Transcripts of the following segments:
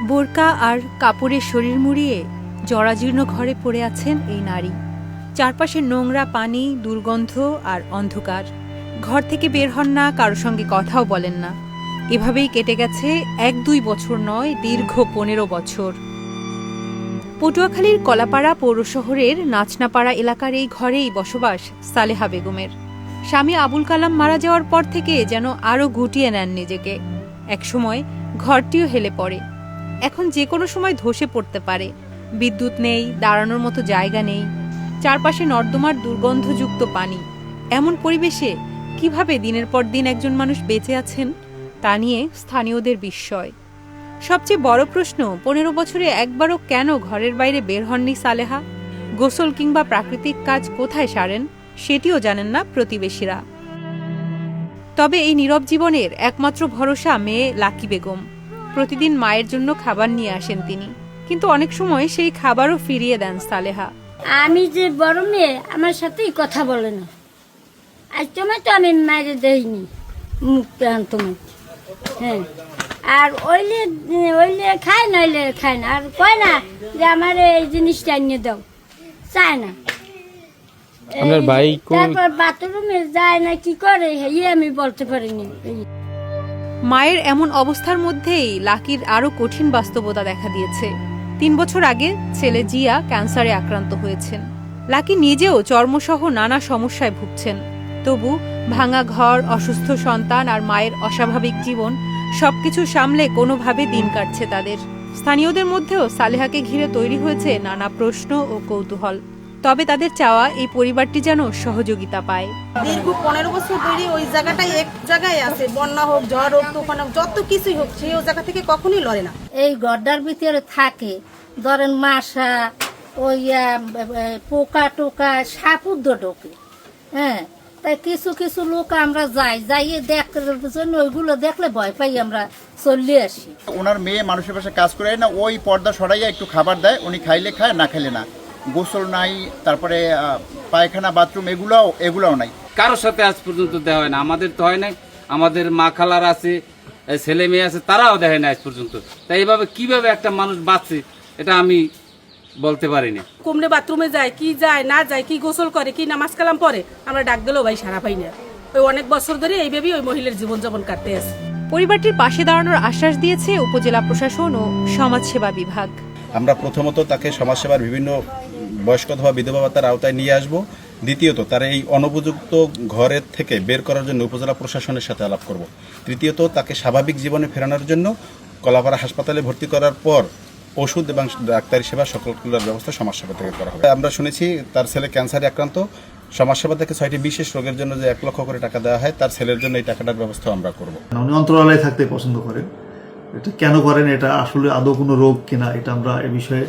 বোরকা আর কাপড়ে শরীর মুড়িয়ে জরাজীর্ণ ঘরে পড়ে আছেন এই নারী। চারপাশে নোংরা পানি, দুর্গন্ধ আর অন্ধকার। ঘর থেকে বের হন না, কারো সঙ্গে কথাও বলেন না। এভাবেই কেটে গেছে 1-2 বছর নয়, দীর্ঘ 15 বছর। পটুয়াখালীর কলাপাড়া পৌরশহরের নাচনাপাড়া এলাকার এই ঘরেই বসবাস সালেহা বেগমের। স্বামী আবুল কালাম মারা যাওয়ার পর থেকে যেন আরও গুটিয়ে নেন নিজেকে। একসময় ঘরটিও হেলে পড়ে, এখন যে কোনো সময় ধসে পড়তে পারে। বিদ্যুৎ নেই, দাঁড়ানোর মতো জায়গা নেই, চারপাশে নর্দমার দুর্গন্ধযুক্ত পানি। এমন পরিবেশে কিভাবে দিনের পর দিন একজন মানুষ বেঁচে আছেন তা নিয়ে স্থানীয়দের বিস্ময়। সবচেয়ে বড় প্রশ্ন, 15 বছরে একবারও কেন ঘরের বাইরে বের হননি সালেহা? গোসল কিংবা প্রাকৃতিক কাজ কোথায় সারেন সেটিও জানেন না প্রতিবেশীরা। তবে এই নীরব জীবনের একমাত্র ভরসা মেয়ে লাকি বেগম। প্রতিদিন মায়ের জন্য খাবার নিয়ে আসেন তিনি, কিন্তু অনেক সময় সেই খাবারও ফিরিয়ে দেন সালেহা। আমি যে বড় মেয়ে, আমার সাথেই কথা বলে না। আজ তোমার তো আমি মায়ের দেইনি মুখ তোমার। হ্যাঁ, আর ওইলে খায়, নইলে খায় না। আর কয় না যে আমার এই জিনিসটা নিয়ে দাও, চায় না। তারপর বাথরুমে যায় না, কি করে আমি বলতে পারিনি। মায়ের এমন অবস্থার মধ্যেই লাকির আরো কঠিন বাস্তবতা দেখা দিয়েছে। 3 বছর আগে ছেলে জিয়া ক্যান্সারে আক্রান্ত হয়েছেন। লাকি নিজেও চর্মসহ নানা সমস্যায় ভুগছেন। তবু ভাঙা ঘর, অসুস্থ সন্তান আর মায়ের অস্বাভাবিক জীবন সবকিছু সামলে কোনোভাবে দিন কাটছে তাদের। স্থানীয়দের মধ্যেও সালেহাকে ঘিরে তৈরি হয়েছে নানা প্রশ্ন ও কৌতূহল। তবে তাদের চাওয়া এই পরিবারটি যেন সহযোগিতা পায়। দীর্ঘ 15 বছর ধরে ওই জায়গাটাই এক জায়গায় আছে। বন্যা হোক, ঝড় হোক, তুফান হোক, যত কিছুই হোক, সেই জায়গা থেকে কখনোই লড়ে না। এই গড্ডার ভিতরে থাকে, ধরেন মাসা, ওই পোকা টোকা, সাপুদ্দ ঢোকে। হ্যাঁ, তাই কিছু কিছু লোক আমরা যাইয়ে দেখার জন্য ওইগুলো দেখলে ভয় পাই, আমরা চলে আসি। ওনার মেয়ে মানুষের পাশে কাজ করে না, ওই পর্দা সরাইয়া একটু খাবার দেয়, উনি খাইলে খায়, না খাইলে না। গোসল নাই, তারপরে পায়খানা, বাথরুম এগুলাও নাই। কারোর সাথে আজ পর্যন্ত দেওয়া হয় না। আমাদের তো হয় নাই, আমাদের মা খালার আছে, ছেলে মেয়ে আছে, তারাও দেয় না আজ পর্যন্ত। তাই এইভাবে কিভাবে একটা মানুষ বাঁচে এটা আমি বলতে পারি না। কুমড়ে বাথরুমে যায়, কি যায় না যায়, কি গোসল করে, কি নামাজ কালাম পড়ে, আমরা ডাক দিলেও ভাই সারা পাই না। ওই অনেক বছর ধরে এইভাবেই ওই মহিলার জীবনযাপন কাটতে আছে। পরিবারটির পাশে দাঁড়ানোর আশ্বাস দিয়েছে উপজেলা প্রশাসন ও সমাজসেবা বিভাগ। আমরা প্রথমত তাকে সমাজসেবার বিভিন্ন বয়স্ক অথবা বিধবা ভাতার আওতায় নিয়ে আসব। দ্বিতীয়ত তার এই অনুপযুক্ত ঘরের থেকে বের করার জন্য উপজেলা প্রশাসনের সাথে আলাপ করব। তৃতীয়ত তাকে স্বাভাবিক জীবনে ফেরানোর জন্য কলাপাড়া হাসপাতালে ভর্তি করার পর ওষুধ এবং ডাক্তারি সেবা সকলগুলোর ব্যবস্থা সমাজসেবা থেকে করা হবে। আমরা শুনেছি তার ছেলে ক্যান্সারে আক্রান্ত। সমাজসেবা থেকে 6টি বিশেষ রোগের জন্য যে 1 লক্ষ করে টাকা দেওয়া হয়, তার ছেলের জন্য এই টাকাটার ব্যবস্থা আমরা করব। উনি অন্তরালয়ে থাকতে পছন্দ করেন। এটা কেন করেন, এটা আসলে আদৌ কোনো রোগ কিনা, এটা আমরা এ বিষয়ে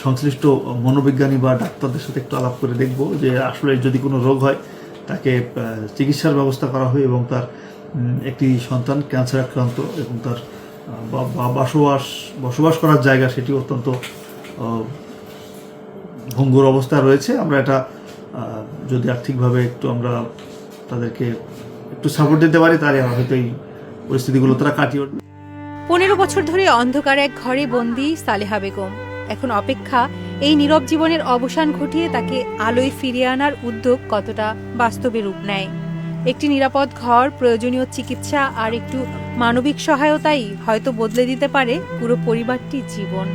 সংশ্লিষ্ট মনোবিজ্ঞানী বা ডাক্তারদের সাথে একটু আলাপ করে দেখব যে আসলে যদি কোনো রোগ হয় তাকে চিকিৎসার ব্যবস্থা করা হয় এবং তার একটি সন্তান ক্যান্সার আক্রান্ত এবং তার বসবাস করার জায়গা সেটি অত্যন্ত ভঙ্গুর অবস্থা রয়েছে। আমরা এটা যদি আর্থিকভাবে একটু আমরা তাদেরকে একটু সাপোর্ট দিতে পারি, তাহলে হয়তো এই পরিস্থিতিগুলো তারা কাটিয়ে উঠবে। 15 বছর ধরে অন্ধকার এক ঘরে বন্দী সালেহা বেগম। এখন অপেক্ষা এই নীরব জীবনের অবসান ঘটিয়ে তাকে আলোয় ফিরিয়ে আনার উদ্যোগ কতটা বাস্তবে রূপ নেয়। একটি নিরাপদ ঘর, প্রয়োজনীয় চিকিৎসা আর একটু মানবিক সহায়তাই হয়তো বদলে দিতে পারে পুরো পরিবারটির জীবন।